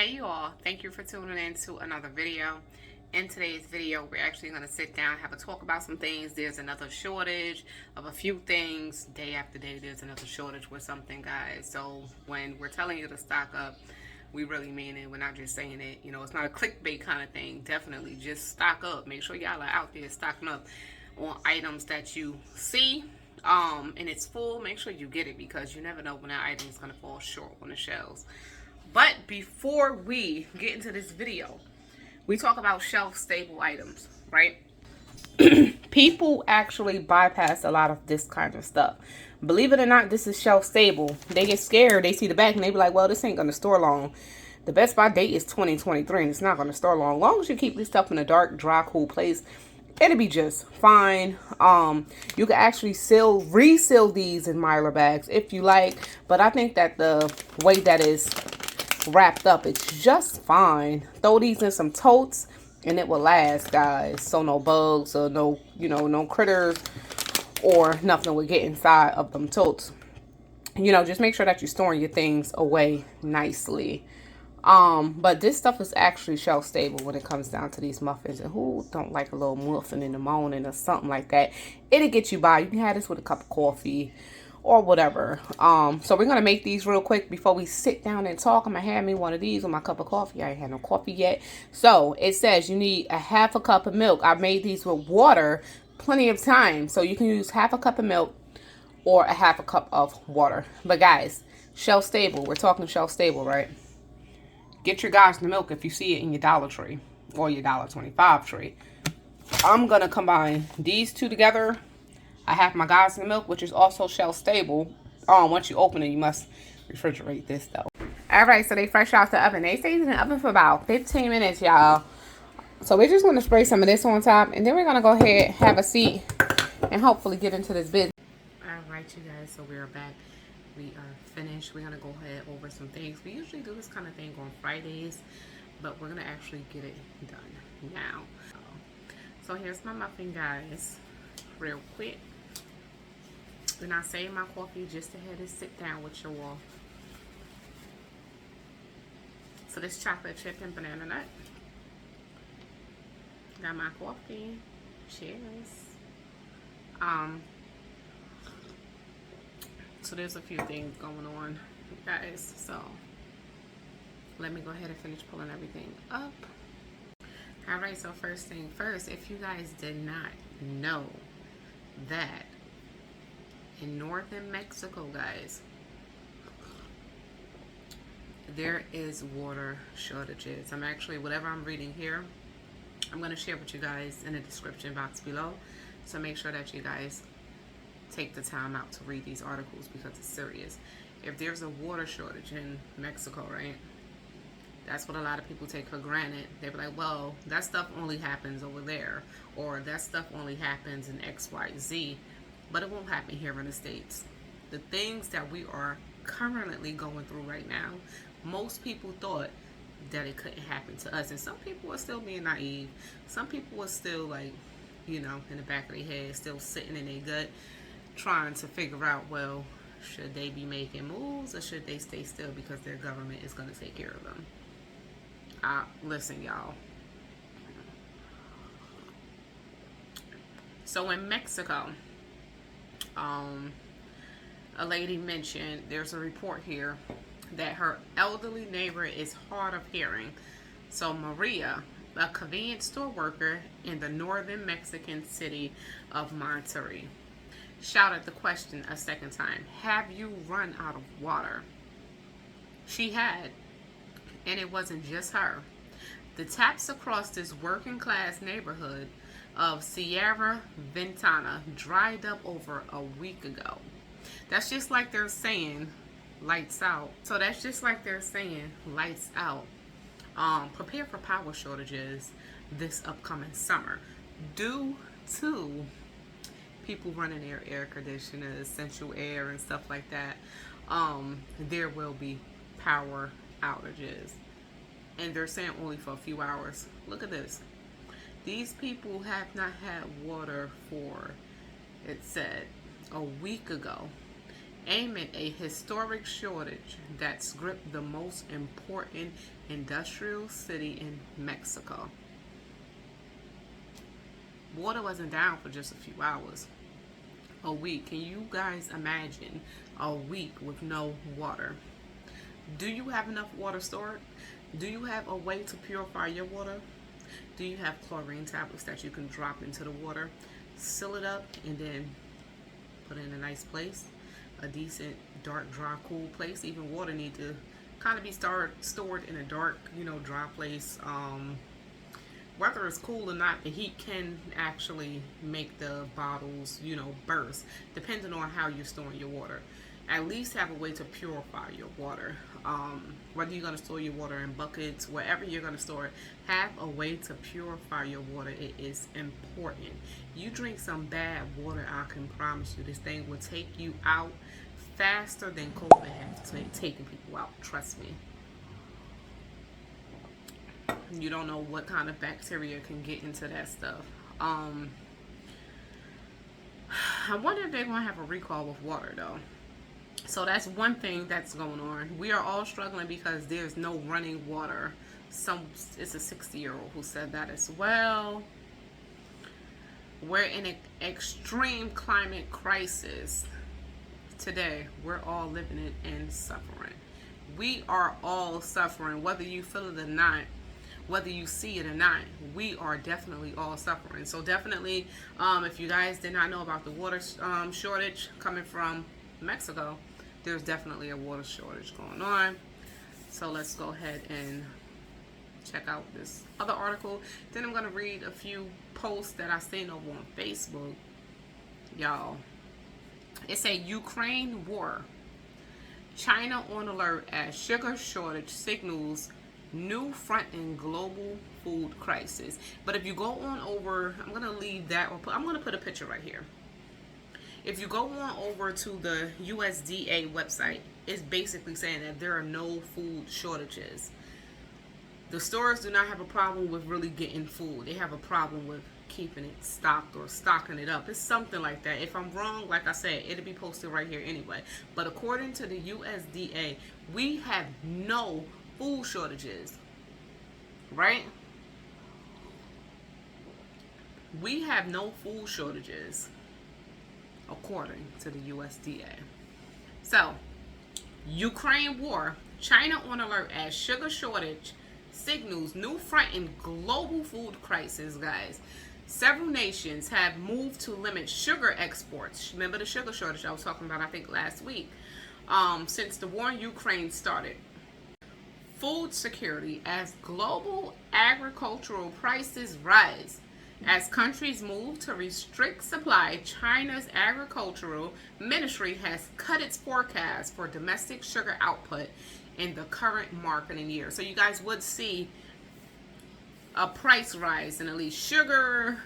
Hey you all, thank you for tuning in to another video. In today's video, we're actually going to sit down and have a talk about some things. There's another shortage of a few things. Day after day, there's another shortage with something, guys. So when we're telling you to stock up, we really mean it. We're not just saying it. You know, it's not a clickbait kind of thing. Definitely just stock up. Make sure y'all are out there stocking up on items that you see and it's full. Make sure you get it, because you never know when that item is going to fall short on the shelves. But before we get into this video, we talk about shelf-stable items, right? People actually bypass a lot of this kind of stuff. Believe it or not, this is shelf-stable. They get scared. They see the back and they be like, well, this ain't going to store long. The best by date is 2023 and it's not going to store long. As long as you keep this stuff in a dark, dry, cool place, it'll be just fine. You can actually reseal these in Mylar bags if you like. But I think that the way that is wrapped up, it's just fine. Throw these in some totes and it will last, guys. So no bugs or no critters or nothing will get inside of them totes. Just make sure that you're storing your things away nicely. But this stuff is actually shelf stable when it comes down to these muffins. And who don't like a little muffin in the morning or something like that? It'll get you by. You can have this with a cup of coffee or whatever. So we're gonna make these real quick before we sit down and talk. I'm gonna have me one of these with my cup of coffee. I ain't had no coffee yet. So it says you need a half a cup of milk. I made these with water plenty of time, so you can use half a cup of milk or a half a cup of water. But guys, shelf stable. We're talking shelf stable, right? Get your guys the milk if you see it in your Dollar Tree or your $1.25 tree. I'm gonna combine these two together. I have my guys in the milk, which is also shelf stable. Once you open it, you must refrigerate this though. All right, so they fresh out the oven. They stayed in the oven for about 15 minutes, y'all. So we're just gonna spray some of this on top, and then we're gonna go ahead, have a seat, and hopefully get into this business. All right, you guys. So we're back. We are finished. We're gonna go ahead over some things. We usually do this kind of thing on Fridays, but we're gonna actually get it done now. So here's my muffin, guys. Real quick. Then I save my coffee just to have it sit down with you all. So this chocolate chip and banana nut. Got my coffee. Cheers. So there's a few things going on, guys. So let me go ahead and finish pulling everything up. All right, so first thing first, if you guys did not know that in northern Mexico, guys, there is water shortages. Whatever I'm reading here, I'm going to share with you guys in the description box below. So make sure that you guys take the time out to read these articles, because it's serious. If there's a water shortage in Mexico, right, that's what a lot of people take for granted. They be like, well, that stuff only happens over there, or that stuff only happens in XYZ. But it won't happen here in the States. The things that we are currently going through right now, most people thought that it couldn't happen to us. And some people are still being naive. Some people are still like, in the back of their head, still sitting in their gut, trying to figure out, well, should they be making moves or should they stay still because their government is going to take care of them? Listen, y'all. So in Mexico, a lady mentioned, there's a report here that her elderly neighbor is hard of hearing. So Maria, a convenience store worker in the northern Mexican city of Monterrey, shouted the question a second time: have you run out of water? She had, and it wasn't just her. The taps across this working class neighborhood of Sierra Ventana dried up over a week ago. That's just like they're saying lights out. So that's just like they're saying lights out. Prepare for power shortages this upcoming summer due to people running their air conditioners, central air and stuff like that. There will be power outages, and they're saying only for a few hours. Look at this. These people have not had water for, it said, a week ago. amid a historic shortage that's gripped the most important industrial city in Mexico. Water wasn't down for just a few hours. A week. Can you guys imagine a week with no water? Do you have enough water stored? Do you have a way to purify your water? Do you have chlorine tablets that you can drop into the water, seal it up, and then put it in a nice place? A decent, dark, dry, cool place. Even water needs to kind of be stored in a dark, dry place. Whether it's cool or not, the heat can actually make the bottles, burst, depending on how you're storing your water. At least have a way to purify your water. Whether you're going to store your water in buckets, wherever you're going to store it, have a way to purify your water. It is important. You drink some bad water, I can promise you this thing will take you out faster than COVID has taken people out. Trust me. You don't know what kind of bacteria can get into that stuff. I wonder if they're going to have a recall with water, though. So that's one thing that's going on. We are all struggling because there's no running water. It's a 60-year-old who said that as well. We're in an extreme climate crisis today. We're all living it and suffering. We are all suffering, whether you feel it or not. Whether you see it or not, we are definitely all suffering. So definitely, if you guys did not know about the water shortage coming from Mexico, there's definitely a water shortage going on. So let's go ahead and check out this other article. Then I'm going to read a few posts that I seen over on Facebook. Y'all, it's a Ukraine war. China on alert as sugar shortage signals new front in global food crisis. But if you go on over, I'm going to leave that, I'm going to put a picture right here. If you go on over to the USDA website, it's basically saying that there are no food shortages. The stores do not have a problem with really getting food. They have a problem with keeping it stocked or stocking it up. It's something like that. If I'm wrong, like I said, it'll be posted right here anyway. But according to the USDA, we have no food shortages, right? We have no food shortages according to the USDA. So, Ukraine war, China on alert as sugar shortage signals new front in global food crisis, guys. Several nations have moved to limit sugar exports. Remember the sugar shortage I was talking about, I think, last week, since the war in Ukraine started. Food security as global agricultural prices rise. As countries move to restrict supply, China's agricultural ministry has cut its forecast for domestic sugar output in the current marketing year. So you guys would see a price rise in at least sugar,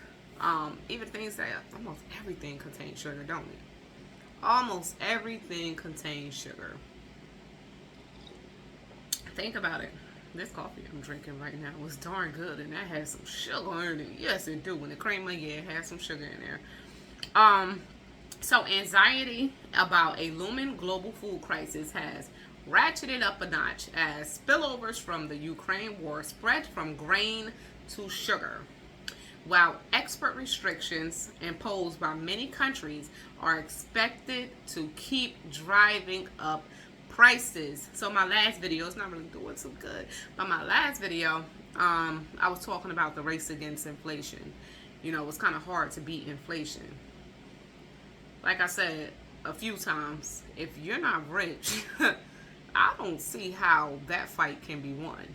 even things that almost everything contains sugar, don't it? Almost everything contains sugar. Think about it. This coffee I'm drinking right now was darn good, and that has some sugar in it. Yes, it do. When the creamer, yeah, it has some sugar in there. So anxiety about a looming global food crisis has ratcheted up a notch as spillovers from the Ukraine war spread from grain to sugar. While export restrictions imposed by many countries are expected to keep driving up prices. So my last video, it's not really doing so good, but my last video, I was talking about the race against inflation. You know, it's kind of hard to beat inflation. Like I said a few times, if you're not rich, I don't see how that fight can be won.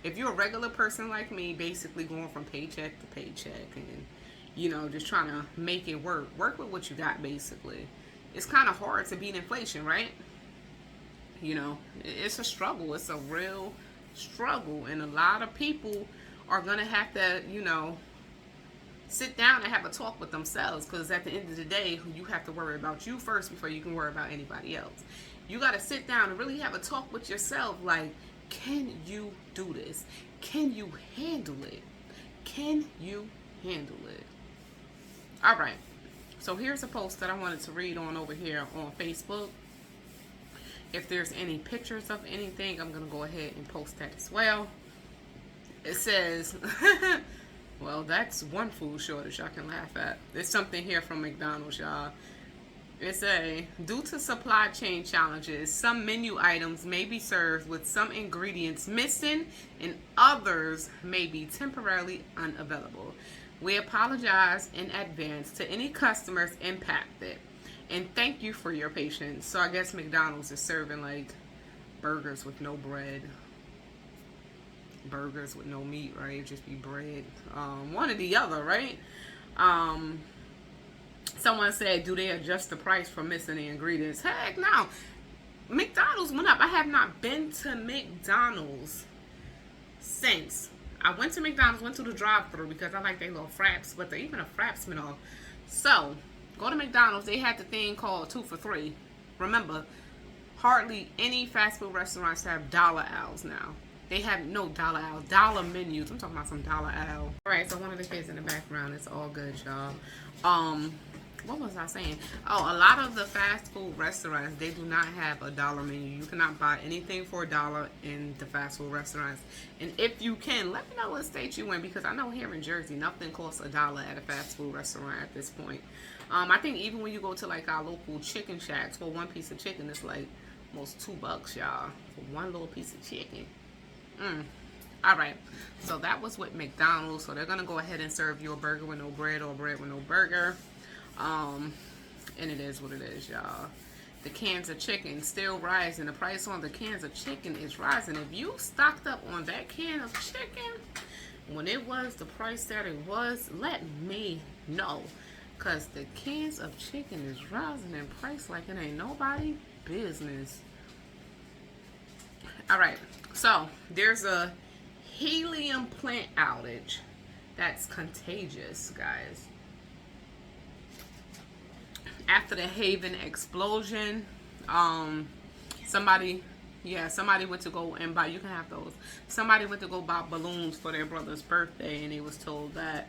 If you're a regular person like me, basically going from paycheck to paycheck and, you know, just trying to make it work with what you got, basically, it's kind of hard to beat inflation, right? You know, it's a struggle. It's a real struggle. And a lot of people are going to have to, you know, sit down and have a talk with themselves, because at the end of the day, you have to worry about you first before you can worry about anybody else. You got to sit down and really have a talk with yourself. Like, can you do this? Can you handle it? Can you handle it? All right. So here's a post that I wanted to read on over here on Facebook. If there's any pictures of anything, I'm going to go ahead and post that as well. It says, well, that's one food shortage y'all can laugh at. There's something here from McDonald's, y'all. It says, due to supply chain challenges, some menu items may be served with some ingredients missing and others may be temporarily unavailable. We apologize in advance to any customers impacted. And thank you for your patience. So I guess McDonald's is serving like burgers with no bread. Burgers with no meat, right? It'd just be bread. One or the other, right? Someone said, do they adjust the price for missing the ingredients? Heck no. McDonald's went up. I have not been to McDonald's since. I went to McDonald's, went to the drive-thru because I like their little fraps, but even a fraps went off. So, go to McDonald's. They had the thing called 2 for $3. Remember, hardly any fast food restaurants have dollar aisles now. They have no dollar aisles, dollar menus. I'm talking about some dollar aisle. All right, so one of the kids in the background. It's all good, y'all. What was I saying? Oh, a lot of the fast food restaurants, they do not have a dollar menu. You cannot buy anything for $1 in the fast food restaurants. And if you can, let me know what state you in, because I know here in Jersey, nothing costs $1 at a fast food restaurant at this point. I think even when you go to like our local chicken shacks, for one piece of chicken, it's like almost $2, y'all, for one little piece of chicken. All right, so that was with McDonald's. So they're gonna go ahead and serve you a burger with no bread or bread with no burger. And it is what it is, y'all. The cans of chicken still rising. The price on the cans of chicken is rising. If you stocked up on that can of chicken when it was the price that it was, let me know, because the cans of chicken is rising in price like it ain't nobody business. All right, so there's a helium plant outage that's contagious, guys. After the Haven explosion, somebody went to go and buy, you can have those, somebody went to go buy balloons for their brother's birthday, and they was told that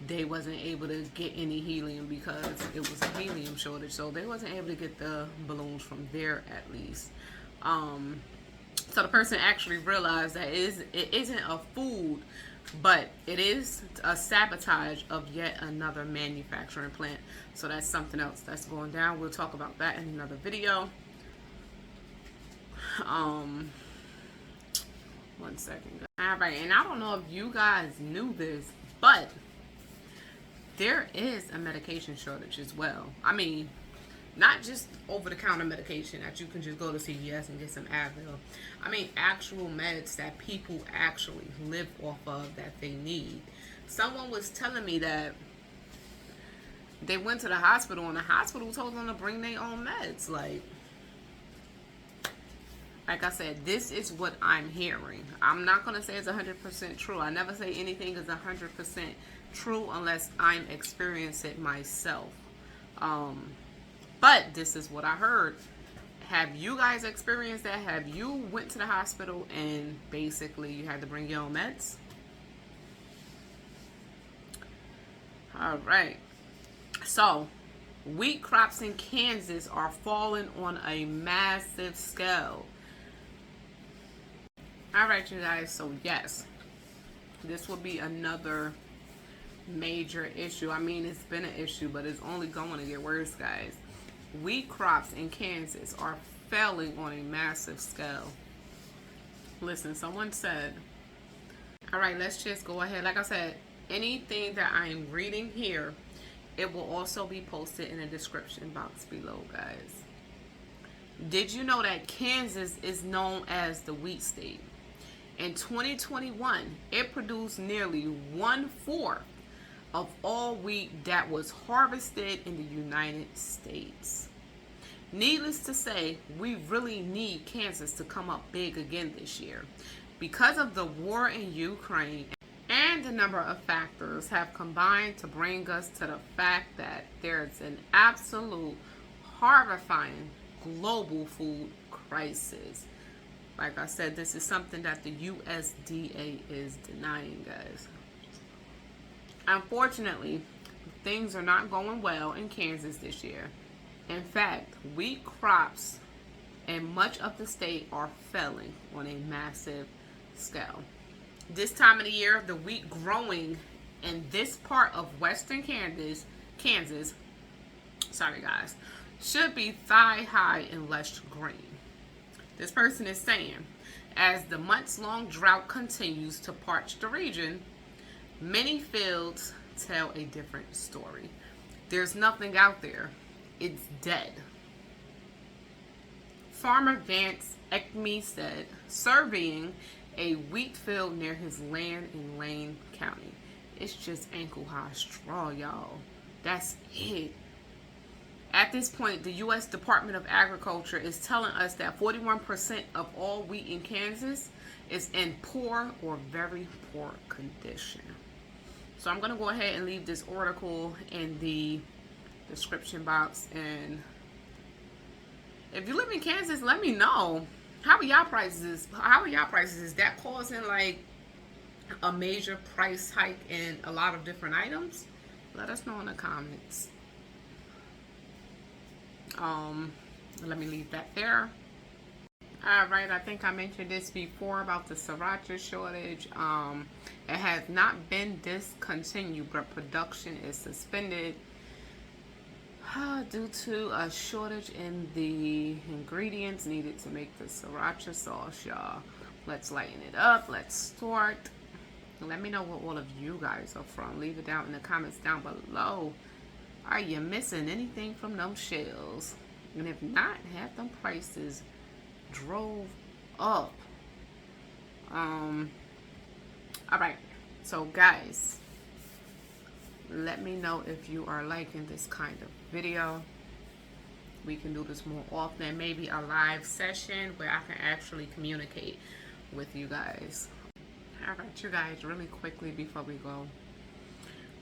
they wasn't able to get any helium because it was a helium shortage, so they wasn't able to get the balloons from there, at least. So the person actually realized that it isn't a food, but it is a sabotage of yet another manufacturing plant. So that's something else that's going down. We'll talk about that in another video. One second. All right, and I don't know if you guys knew this, but there is a medication shortage as well. I mean, not just over-the-counter medication that you can just go to CVS and get some Advil. I mean, actual meds that people actually live off of that they need. Someone was telling me that they went to the hospital and the hospital told them to bring their own meds. Like I said, this is what I'm hearing. I'm not going to say it's 100% true. I never say anything is 100% true unless I'm experiencing it myself. But this is what I heard. Have you guys experienced that? Have you went to the hospital and basically you had to bring your own meds? All right. So, wheat crops in Kansas are falling on a massive scale. All right, you guys. So, yes, this will be another major issue. I mean, it's been an issue, but it's only going to get worse, guys. Wheat crops in Kansas are failing on a massive scale. Listen, someone said, all right, let's just go ahead. Like I said, anything that I'm reading here, it will also be posted in the description box below, guys. Did you know that Kansas is known as the wheat state? In 2021, it produced nearly 1/4 of all wheat that was harvested in the United States. Needless to say, we really need Kansas to come up big again this year. Because of the war in Ukraine and a number of factors have combined to bring us to the fact that there's an absolute horrifying global food crisis. Like I said, this is something that the USDA is denying, guys. Unfortunately, things are not going well in Kansas this year. In fact, wheat crops and much of the state are failing on a massive scale. This time of the year, the wheat growing in this part of western Kansas, sorry guys, should be thigh high and lush green. This person is saying, as the months-long drought continues to parch the region, many fields tell a different story. There's nothing out there. It's dead. Farmer Vance Ekme said, surveying a wheat field near his land in Lane County. It's just ankle-high straw, y'all. That's it. At this point, the U.S. Department of Agriculture is telling us that 41% of all wheat in Kansas is in poor or very poor condition. So I'm going to go ahead and leave this article in the description box. And if you live in Kansas, let me know. How are y'all prices? Is that causing like a major price hike in a lot of different items? Let us know in the comments. Let me leave that there. Alright, I think I mentioned this before about the sriracha shortage. It has not been discontinued, but production is suspended due to a shortage in the ingredients needed to make the sriracha sauce, y'all. Let's lighten it up. Let's start. Let me know what all of you guys are from. Leave it down in the comments down below. Are you missing anything from them shells? And if not, have them prices drove up. Alright, so guys, let me know if you are liking this kind of video. We can do this more often, maybe a live session where I can actually communicate with you guys. Alright, you guys, really quickly before we go,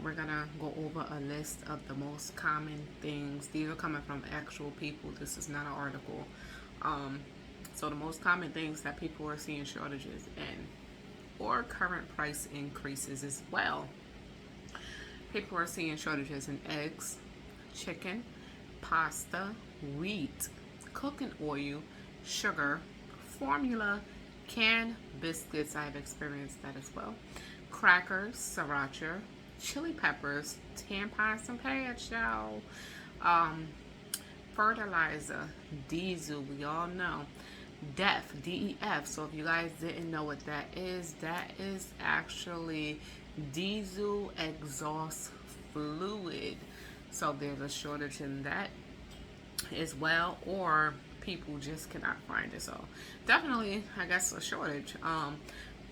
we're gonna go over a list of the most common things. These are coming from actual people. This is not an article. So the most common things that people are seeing shortages in, or current price increases as well. People are seeing shortages in eggs, chicken, pasta, wheat, cooking oil, sugar, formula, canned biscuits. I've experienced that as well. Crackers, sriracha, chili peppers, tampons and pads, y'all. Fertilizer, diesel, we all know. DEF, DEF. So if you guys didn't know what that is actually diesel exhaust fluid. So there's a shortage in that as well, or people just cannot find it. So definitely, I guess, a shortage.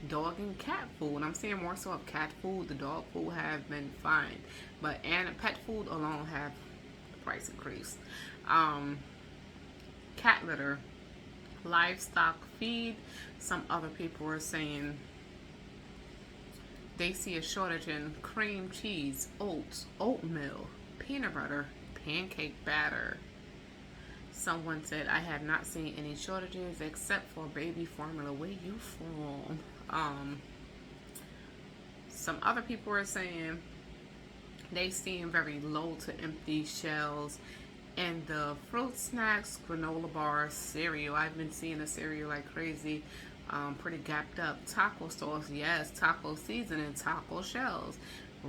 Dog and cat food. I'm seeing more so of cat food. The dog food have been fine, but and pet food alone have the price increase. Cat litter, livestock feed. Some other people are saying they see a shortage in cream cheese, oats, oatmeal, peanut butter, pancake batter. Someone said, I have not seen any shortages except for baby formula. Where you from? Some other people are saying they seeing very low to empty shells in the fruit snacks, granola bars, cereal. I've been seeing the cereal like crazy. Pretty gapped up. Taco sauce, yes. Taco seasoning, taco shells.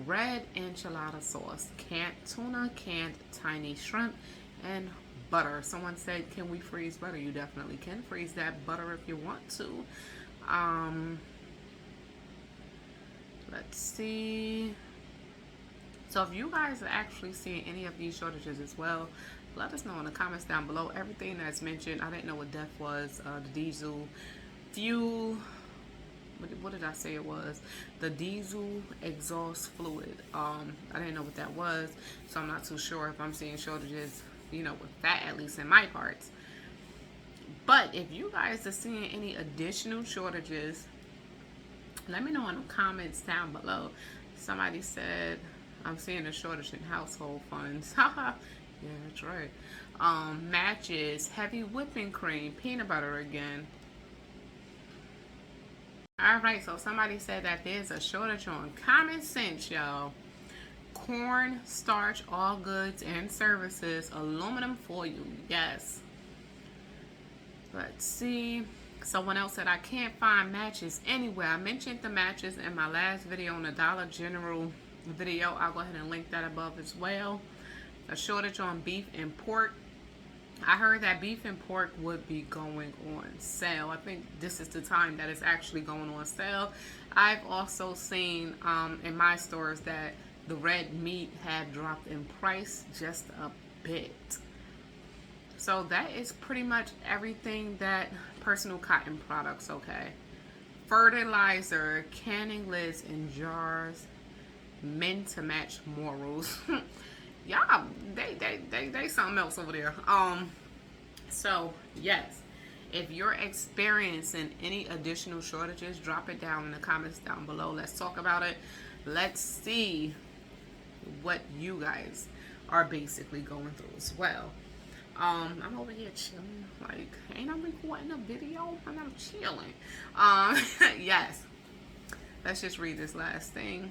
Red enchilada sauce. Canned tuna, canned tiny shrimp, and butter. Someone said, can we freeze butter? You definitely can freeze that butter if you want to. Let's see. So if you guys are actually seeing any of these shortages as well, let us know in the comments down below. Everything that's mentioned, I didn't know what DEF was. The diesel fuel, what did I say it was? The diesel exhaust fluid. I didn't know what that was, so I'm not too sure if I'm seeing shortages, you know, with that, at least in my parts. But if you guys are seeing any additional shortages, let me know in the comments down below. Somebody said, I'm seeing a shortage in household funds. Haha. Yeah, that's right. Matches, heavy whipping cream, peanut butter again. Alright, so somebody said that there's a shortage on common sense, y'all. Corn, starch, all goods and services, aluminum foil, yes. Let's see. Someone else said, I can't find matches anywhere. I mentioned the matches in my last video on the Dollar General video. I'll go ahead and link that above as well. A shortage on beef and pork. I heard that beef and pork would be going on sale. I think this is the time that it's actually going on sale. I've also seen in my stores that the red meat had dropped in price just a bit. So that is pretty much everything that personal cotton products, okay. Fertilizer, canning lids in jars, men to match morals. Y'all, they something else over there. So yes, if you're experiencing any additional shortages, drop it down in the comments down below. Let's talk about it. Let's see what you guys are basically going through as well. I'm over here chilling. Like, ain't I recording a video? And I'm chilling. Yes. Let's just read this last thing.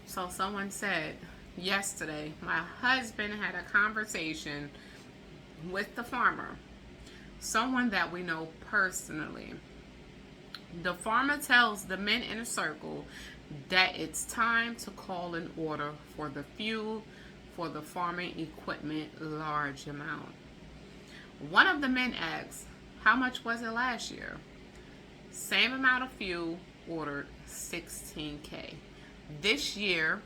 So someone said, yesterday, my husband had a conversation with the farmer, someone that we know personally. The farmer tells the men in a circle that it's time to call an order for the fuel for the farming equipment, large amount. One of the men asks, how much was it last year? Same amount of fuel, ordered $16K. This year,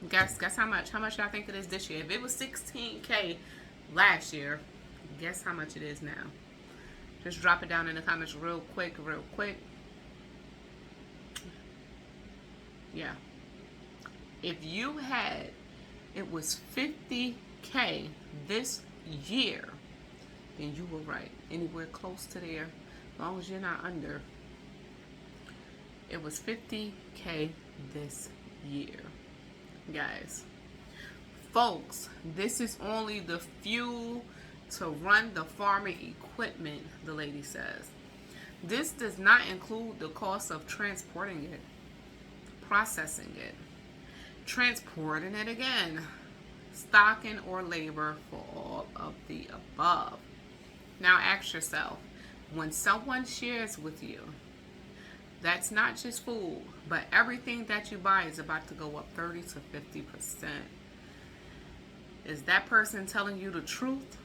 guess how much? How much y'all think it is this year? If it was $16K last year, guess how much it is now? Just drop it down in the comments real quick. Yeah. If you had, it was $50K this year, then you were right. Anywhere close to there, as long as you're not under. It was $50K this year. Guys, folks, this is only the fuel to run the farming equipment, the lady says. This does not include the cost of transporting it, processing it, transporting it again, stocking or labor for all of the above. Now ask yourself, when someone shares with you, that's not just food, but everything that you buy is about to go up 30 to 50%. Is that person telling you the truth,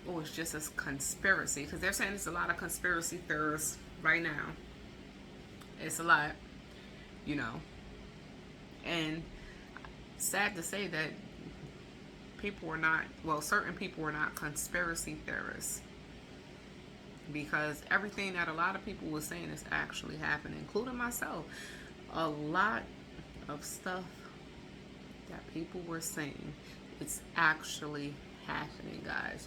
or it's just a conspiracy? Because they're saying there's a lot of conspiracy theorists right now. It's a lot, you know. And sad to say that people are not, well, certain people are not conspiracy theorists, because everything that a lot of people were saying is actually happening, including myself. A lot of stuff that people were saying, it's actually happening, guys.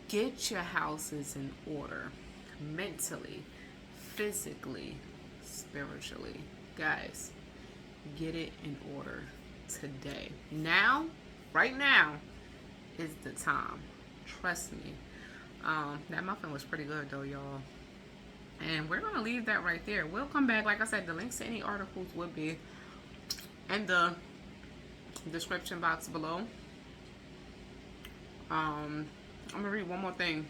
Get your houses in order, mentally, physically, spiritually. Guys, get it in order today. Now, right now is the time. Trust me. That muffin was pretty good though, y'all. And we're gonna leave that right there. We'll come back. Like I said, the links to any articles will be in the description box below. I'm gonna read one more thing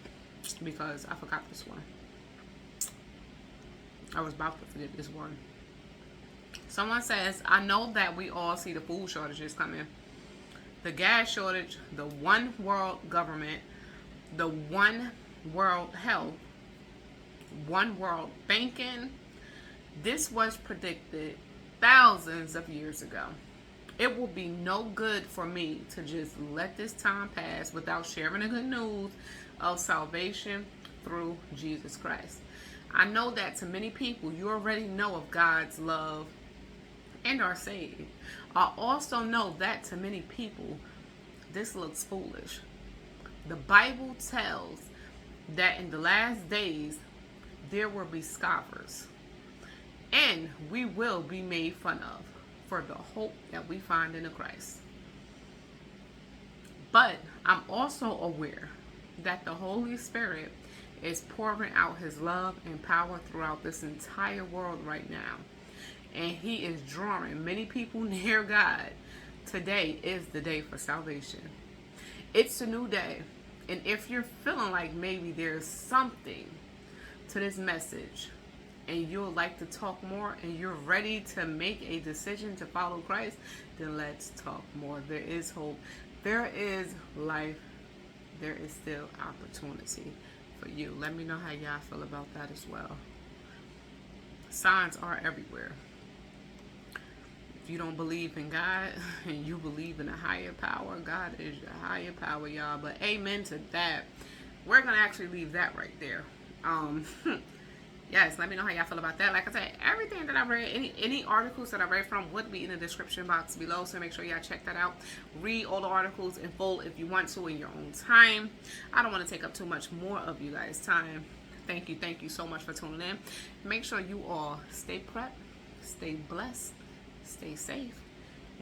because I forgot this one. I was about to forget this one. Someone says, I know that we all see the food shortages coming. The gas shortage, the one world government, the one world health, one world banking. This was predicted thousands of years ago. It will be no good for me to just let this time pass without sharing the good news of salvation through Jesus Christ. I know that to many people, you already know of God's love and are saved. I also know that to many people, this looks foolish. The Bible tells that in the last days, there will be scoffers, and we will be made fun of for the hope that we find in the Christ. But I'm also aware that the Holy Spirit is pouring out his love and power throughout this entire world right now. and he is drawing many people near God. Today is the day for salvation. It's a new day. And if you're feeling like maybe there's something to this message and you'd like to talk more and you're ready to make a decision to follow Christ, then let's talk more. There is hope. There is life. There is still opportunity for you. Let me know how y'all feel about that as well. Signs are everywhere. If you don't believe in God and you believe in a higher power, God is your higher power, y'all. But amen to that. We're going to actually leave that right there. Yes, let me know how y'all feel about that. Like I said, everything that I read, any articles that I read from would be in the description box below. So make sure y'all check that out. Read all the articles in full if you want to in your own time. I don't want to take up too much more of you guys' time. Thank you so much for tuning in. Make sure you all stay prepped, stay blessed, stay safe,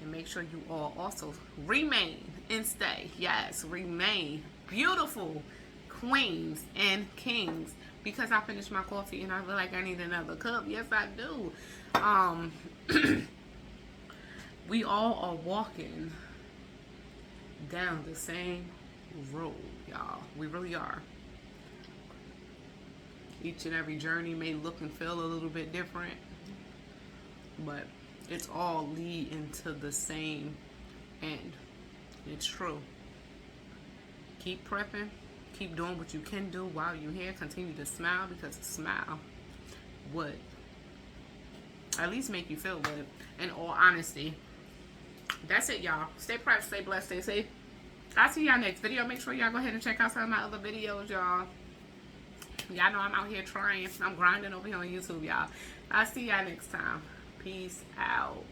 and make sure you all also remain and stay. Yes, remain beautiful queens and kings. Because I finished my coffee and I feel like I need another cup. Yes, I do. We all are walking down the same road, y'all. We really are. Each and every journey may look and feel a little bit different, but it's all leading to the same end. It's true. Keep prepping. Keep doing what you can do while you're here. Continue to smile, because a smile would at least make you feel good. In all honesty, that's it, y'all. Stay prepped, stay blessed, stay safe. I'll see y'all next video. Make sure y'all go ahead and check out some of my other videos, y'all. Y'all know I'm out here trying. I'm grinding over here on YouTube, y'all. I'll see y'all next time. Peace out.